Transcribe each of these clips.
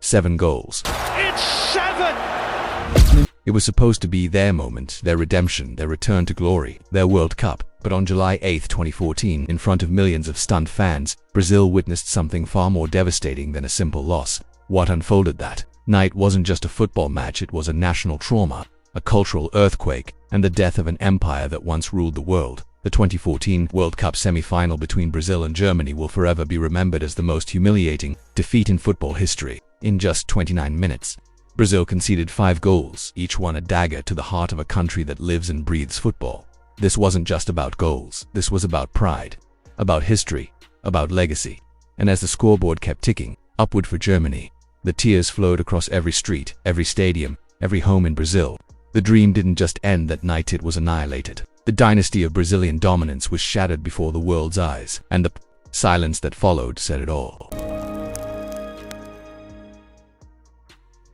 7 goals. It's 7! It was supposed to be their moment, their redemption, their return to glory, their World Cup. But on July 8, 2014, in front of millions of stunned fans, Brazil witnessed something far more devastating than a simple loss. What unfolded that night wasn't just a football match, it was a national trauma, a cultural earthquake, and the death of an empire that once ruled the world. The 2014 World Cup semi-final between Brazil and Germany will forever be remembered as the most humiliating defeat in football history. In just 29 minutes, Brazil conceded 5 goals, each one a dagger to the heart of a country that lives and breathes football. This wasn't just about goals, this was about pride, about history, about legacy. And as the scoreboard kept ticking upward for Germany, the tears flowed across every street, every stadium, every home in Brazil. The dream didn't just end that night, it was annihilated. The dynasty of Brazilian dominance was shattered before the world's eyes, and the silence that followed said it all.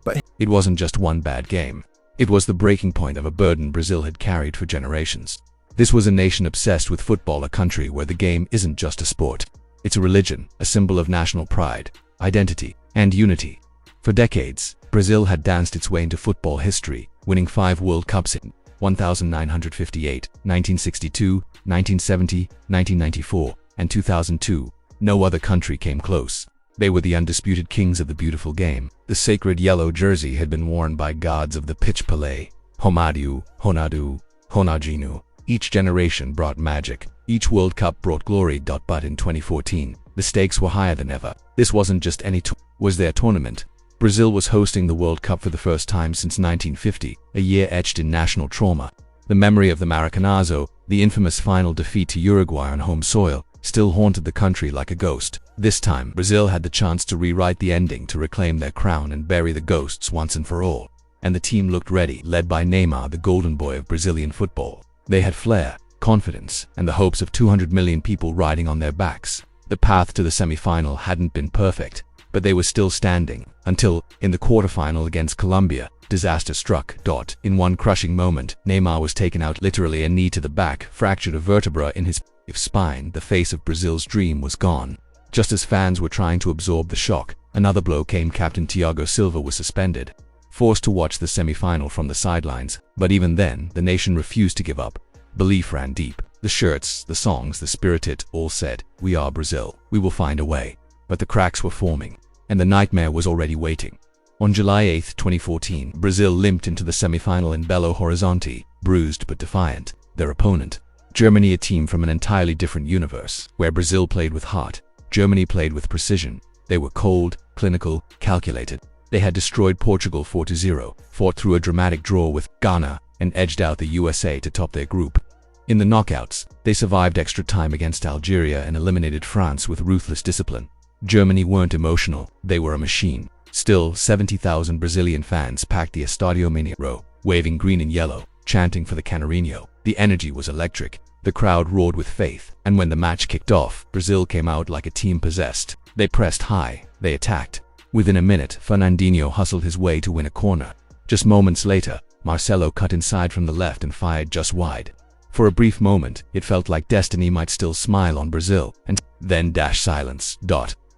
But it wasn't just one bad game. It was the breaking point of a burden Brazil had carried for generations. This was a nation obsessed with football, a country where the game isn't just a sport. It's a religion, a symbol of national pride, identity, and unity. For decades, Brazil had danced its way into football history, winning 5 World Cups in 1958, 1962, 1970, 1994, and 2002. No other country came close. They were the undisputed kings of the beautiful game. The sacred yellow jersey had been worn by gods of the pitch: Pelé, Romário, Ronaldo, Ronaldinho. Each generation brought magic. Each World Cup brought glory. But in 2014, the stakes were higher than ever. This wasn't just any was their tournament. Brazil was hosting the World Cup for the first time since 1950, a year etched in national trauma. The memory of the Maracanazo, the infamous final defeat to Uruguay on home soil, still haunted the country like a ghost. This time, Brazil had the chance to rewrite the ending, to reclaim their crown and bury the ghosts once and for all. And the team looked ready, led by Neymar, the golden boy of Brazilian football. They had flair, confidence, and the hopes of 200 million people riding on their backs. The path to the semi-final hadn't been perfect, but they were still standing, until, in the quarterfinal against Colombia, disaster struck. In one crushing moment, Neymar was taken out, literally a knee to the back, fractured a vertebra in his spine. The face of Brazil's dream was gone. Just as fans were trying to absorb the shock, another blow came. Captain Thiago Silva was suspended, forced to watch the semi-final from the sidelines. But even then, the nation refused to give up. Belief ran deep. The shirts, the songs, the spirit, it all said, "We are Brazil. We will find a way." But the cracks were forming, and the nightmare was already waiting. On July 8, 2014, Brazil limped into the semi-final in Belo Horizonte, bruised but defiant. Their opponent, Germany, a team from an entirely different universe. Where Brazil played with heart, Germany played with precision. They were cold, clinical, calculated. They had destroyed Portugal 4-0, fought through a dramatic draw with Ghana, and edged out the USA to top their group. In the knockouts, they survived extra time against Algeria and eliminated France with ruthless discipline. Germany weren't emotional, they were a machine. Still, 70,000 Brazilian fans packed the Estádio Mineirão, waving green and yellow, chanting for the Canarinho. The energy was electric. The crowd roared with faith, and when the match kicked off, Brazil came out like a team possessed. They pressed high, they attacked. Within a minute, Fernandinho hustled his way to win a corner. Just moments later, Marcelo cut inside from the left and fired just wide. For a brief moment, it felt like destiny might still smile on Brazil, and then silence.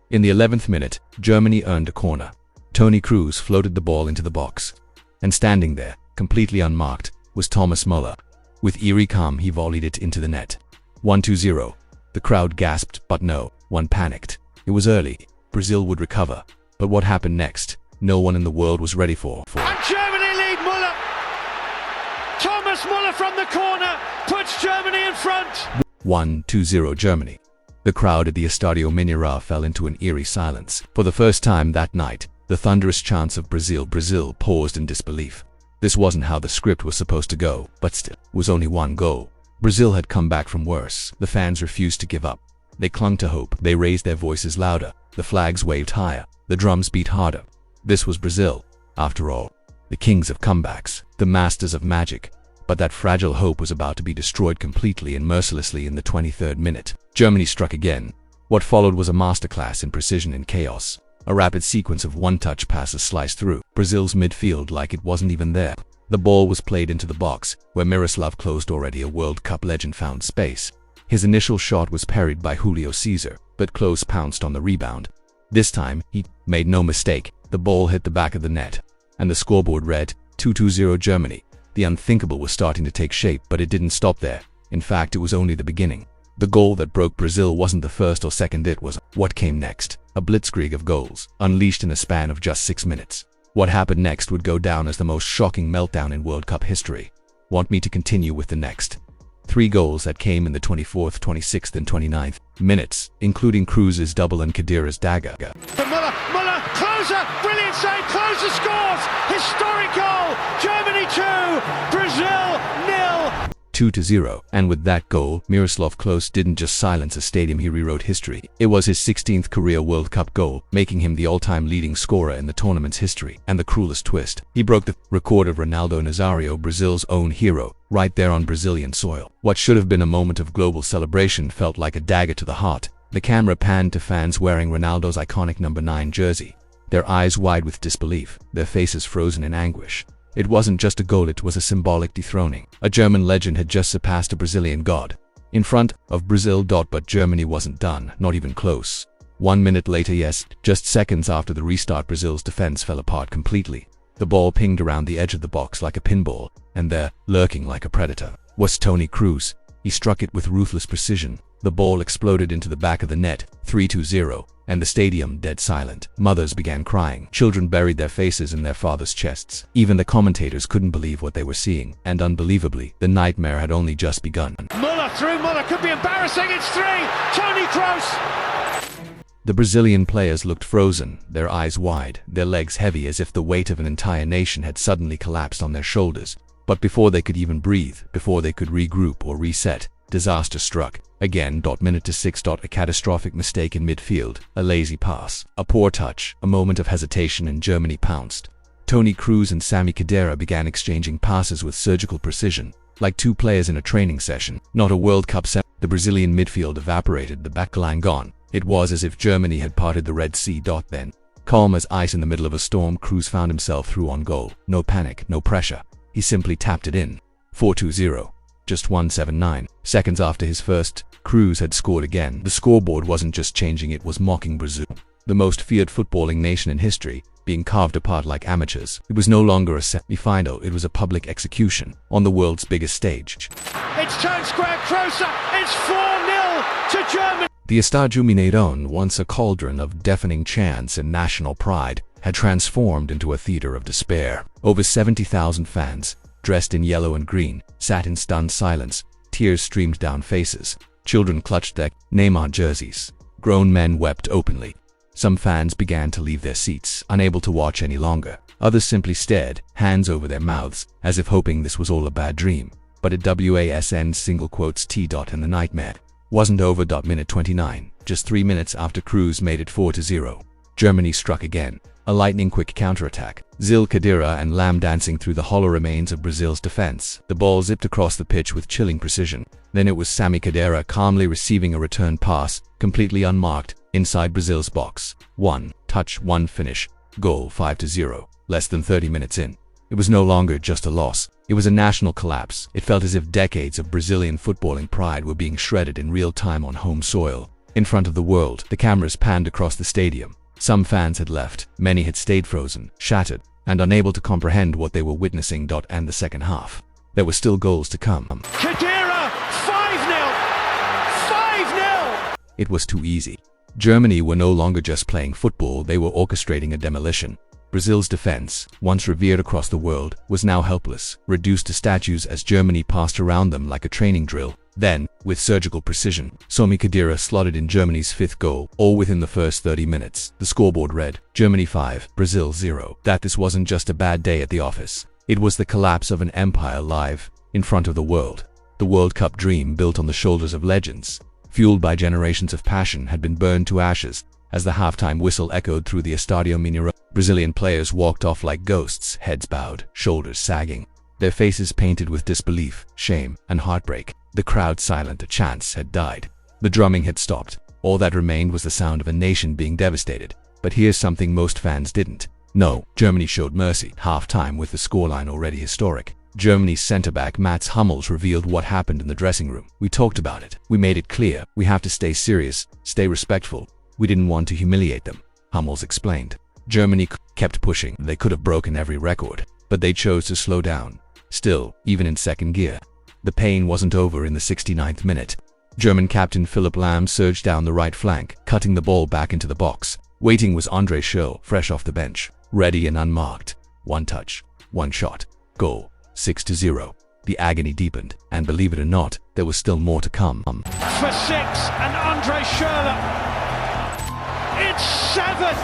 In the 11th minute, Germany earned a corner. Toni Kroos floated the ball into the box. And standing there, completely unmarked, was Thomas Müller. With eerie calm, he volleyed it into the net. 1-0. The crowd gasped, but no one panicked. It was early. Brazil would recover. But what happened next, no one in the world was ready for. And Germany lead. Müller! Thomas Müller from the corner puts Germany in front. 1-2 Germany. The crowd at the Estádio Mineirão fell into an eerie silence. For the first time that night, the thunderous chants of Brazil paused in disbelief. This wasn't how the script was supposed to go, but still, it was only one goal. Brazil had come back from worse. The fans refused to give up. They clung to hope. They raised their voices louder. The flags waved higher. The drums beat harder. This was Brazil, after all. The kings of comebacks, the masters of magic. But that fragile hope was about to be destroyed completely and mercilessly in the 23rd minute. Germany struck again. What followed was a masterclass in precision and chaos. A rapid sequence of one-touch passes sliced through Brazil's midfield like it wasn't even there. The ball was played into the box, where Miroslav Klose, already a World Cup legend, found space. His initial shot was parried by Julio Cesar, but Klose pounced on the rebound. This time, he made no mistake. The ball hit the back of the net, and the scoreboard read 2-0 Germany. The unthinkable was starting to take shape, but it didn't stop there. In fact, it was only the beginning. The goal that broke Brazil wasn't the first or second, it was what came next. A blitzkrieg of goals, unleashed in a span of just 6 minutes. What happened next would go down as the most shocking meltdown in World Cup history. Want me to continue with the next 3 goals that came in the 24th, 26th and 29th minutes, including Kroos's double and Khedira's dagger. Muller, Klose, brilliant save, Klose scores! Historic goal! Germany 2, Brazil 0. 2-0, and with that goal, Miroslav Klose didn't just silence a stadium, he rewrote history. It was his 16th career World Cup goal, making him the all-time leading scorer in the tournament's history. And the cruelest twist, he broke the record of Ronaldo Nazario, Brazil's own hero, right there on Brazilian soil. What should have been a moment of global celebration felt like a dagger to the heart. The camera panned to fans wearing Ronaldo's iconic number 9 jersey, their eyes wide with disbelief, their faces frozen in anguish. It wasn't just a goal, it was a symbolic dethroning. A German legend had just surpassed a Brazilian god in front of Brazil. But Germany wasn't done, not even close. 1 minute later, yes, just seconds after the restart, Brazil's defense fell apart completely. The ball pinged around the edge of the box like a pinball, and there, lurking like a predator, was Toni Kroos. He struck it with ruthless precision. The ball exploded into the back of the net, 3-0, and the stadium dead silent. Mothers began crying. Children buried their faces in their fathers' chests. Even the commentators couldn't believe what they were seeing. And unbelievably, the nightmare had only just begun. Muller through, Muller could be embarrassing, it's 3, Toni Kroos! The Brazilian players looked frozen, their eyes wide, their legs heavy as if the weight of an entire nation had suddenly collapsed on their shoulders. But before they could even breathe, before they could regroup or reset, disaster struck. Again, minute to 6. A catastrophic mistake in midfield, a lazy pass, a poor touch, a moment of hesitation, and Germany pounced. Toni Kroos and Sami Khedira began exchanging passes with surgical precision, like 2 players in a training session, not a World Cup set. The Brazilian midfield evaporated, the backline gone. It was as if Germany had parted the Red Sea. Then, calm as ice in the middle of a storm, Kroos found himself through on goal. No panic, no pressure. He simply tapped it in. 4-0. Just 179 seconds after his first, Kroos had scored again. The scoreboard wasn't just changing, it was mocking Brazil, the most feared footballing nation in history, being carved apart like amateurs. It was no longer a semi-final, it was a public execution on the world's biggest stage. It's turned square, Klose, it's 4-0 to Germany. The Estádio Mineirão, once a cauldron of deafening chants and national pride, had transformed into a theater of despair. Over 70,000 fans, dressed in yellow and green, sat in stunned silence. Tears streamed down faces. Children clutched their Neymar jerseys. Grown men wept openly. Some fans began to leave their seats, unable to watch any longer. Others simply stared, hands over their mouths, as if hoping this was all a bad dream. But it wasn't single quotes T. And the nightmare wasn't over. Minute 29, just 3 minutes after Kroos made it 4-0. Germany struck again. A lightning-quick counterattack. Khedira and Lam dancing through the hollow remains of Brazil's defense. The ball zipped across the pitch with chilling precision. Then it was Sami Khedira calmly receiving a return pass, completely unmarked, inside Brazil's box. 1 touch, 1 finish. Goal, 5-0. Less than 30 minutes in. It was no longer just a loss. It was a national collapse. It felt as if decades of Brazilian footballing pride were being shredded in real time on home soil. In front of the world, the cameras panned across the stadium. Some fans had left, many had stayed frozen, shattered, and unable to comprehend what they were witnessing. And the second half. There were still goals to come. Khedira, 5-0! 5-0! It was too easy. Germany were no longer just playing football, they were orchestrating a demolition. Brazil's defense, once revered across the world, was now helpless, reduced to statues as Germany passed around them like a training drill. Then, with surgical precision, Sami Khedira slotted in Germany's 5th goal, all within the first 30 minutes. The scoreboard read, Germany 5, Brazil 0. This wasn't just a bad day at the office. It was the collapse of an empire live, in front of the world. The World Cup dream, built on the shoulders of legends, fueled by generations of passion, had been burned to ashes as the halftime whistle echoed through the Estádio Mineirão. Brazilian players walked off like ghosts, heads bowed, shoulders sagging, their faces painted with disbelief, shame, and heartbreak. The crowd silent, a chance had died. The drumming had stopped. All that remained was the sound of a nation being devastated. But here's something most fans didn't know. Germany showed mercy. Half-time, with the scoreline already historic, Germany's centre-back Mats Hummels revealed what happened in the dressing room. We talked about it. We made it clear. We have to stay serious, stay respectful. We didn't want to humiliate them, Hummels explained. Germany kept pushing. They could have broken every record, but they chose to slow down. Still, even in second gear, the pain wasn't over in the 69th minute. German captain Philipp Lahm surged down the right flank, cutting the ball back into the box. Waiting was André Schürrle, fresh off the bench, ready and unmarked. One touch, one shot, goal, 6-0. The agony deepened, and believe it or not, there was still more to come. For 6, and André Schürrle. It's 7!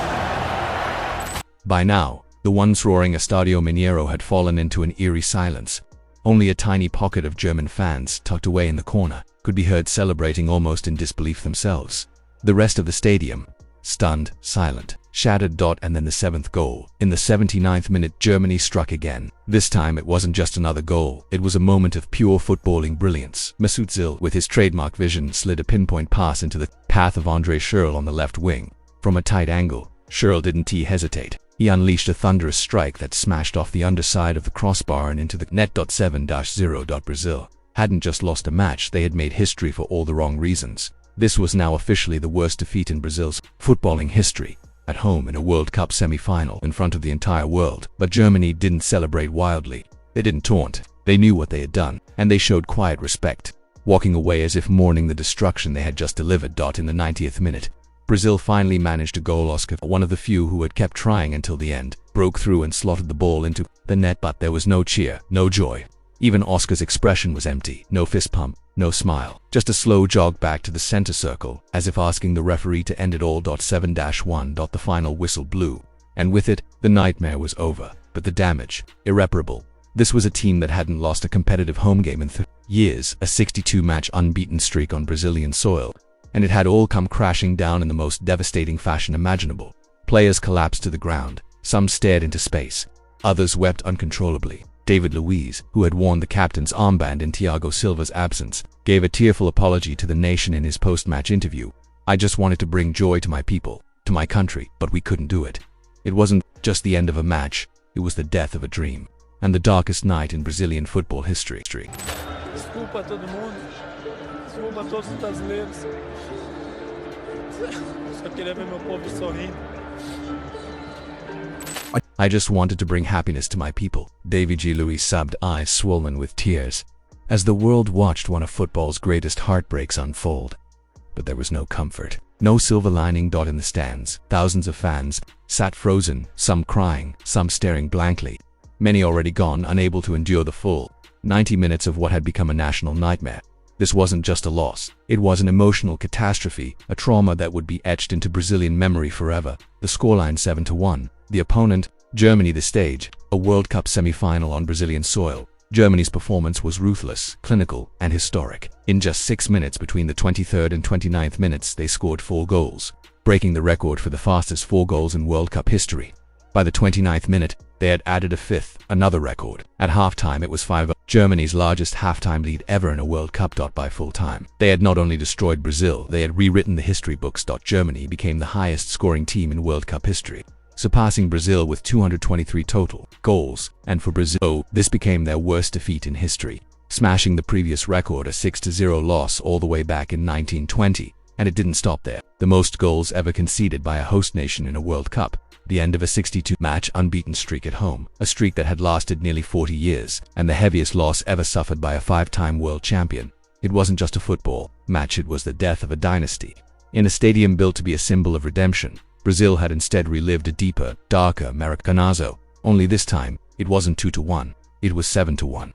By now, the once roaring Estádio Mineirão had fallen into an eerie silence. Only a tiny pocket of German fans, tucked away in the corner, could be heard celebrating almost in disbelief themselves. The rest of the stadium, stunned, silent, shattered. And then the 7th goal. In the 79th minute, Germany struck again. This time it wasn't just another goal, it was a moment of pure footballing brilliance. Mesut Özil, with his trademark vision, slid a pinpoint pass into the path of André Schürrle on the left wing. From a tight angle, Schürrle didn't hesitate. He unleashed a thunderous strike that smashed off the underside of the crossbar and into the net. 7-0. Brazil hadn't just lost a match, they had made history for all the wrong reasons. This was now officially the worst defeat in Brazil's footballing history. At home in a World Cup semi-final in front of the entire world. But Germany didn't celebrate wildly. They didn't taunt. They knew what they had done, and they showed quiet respect, walking away as if mourning the destruction they had just delivered. In the 90th minute, Brazil finally managed a goal. Oscar, one of the few who had kept trying until the end, broke through and slotted the ball into the net, but there was no cheer, no joy. Even Oscar's expression was empty. No fist pump, no smile. Just a slow jog back to the center circle, as if asking the referee to end it all. 7-1. The final whistle blew, and with it, the nightmare was over, but the damage, irreparable. This was a team that hadn't lost a competitive home game in 3 years, a 62-match unbeaten streak on Brazilian soil, and it had all come crashing down in the most devastating fashion imaginable. Players collapsed to the ground, some stared into space, others wept uncontrollably. David Luiz, who had worn the captain's armband in Thiago Silva's absence, gave a tearful apology to the nation in his post-match interview. "I just wanted to bring joy to my people, to my country, but we couldn't do it. It wasn't just the end of a match, it was the death of a dream, and the darkest night in Brazilian football history." Desculpa a todo mundo. Desculpa a todos os brasileiros. Só queria ver meu povo sorrindo. "I just wanted to bring happiness to my people," David Luiz subbed, eyes swollen with tears, as the world watched one of football's greatest heartbreaks unfold. But there was no comfort, no silver lining. In the stands, thousands of fans sat frozen, some crying, some staring blankly, many already gone, unable to endure the full 90 minutes of what had become a national nightmare. This wasn't just a loss, it was an emotional catastrophe, a trauma that would be etched into Brazilian memory forever. The scoreline 7-1. The opponent, Germany. The stage, a World Cup semi-final on Brazilian soil. Germany's performance was ruthless, clinical, and historic. In just 6 minutes between the 23rd and 29th minutes, they scored 4 goals, breaking the record for the fastest 4 goals in World Cup history. By the 29th minute, they had added a 5th, another record. At halftime it was 5-0, Germany's largest halftime lead ever in a World Cup. By full time, they had not only destroyed Brazil, they had rewritten the history books. Germany became the highest scoring team in World Cup history, surpassing Brazil with 223 total goals, and for Brazil, this became their worst defeat in history, smashing the previous record, a 6-0 loss all the way back in 1920. And it didn't stop there. The most goals ever conceded by a host nation in a World Cup, the end of a 62-match unbeaten streak at home, a streak that had lasted nearly 40 years, and the heaviest loss ever suffered by a 5-time world champion. It wasn't just a football match, it was the death of a dynasty. In a stadium built to be a symbol of redemption, Brazil had instead relived a deeper, darker Maracanazo. Only this time, it wasn't 2-1, it was 7-1.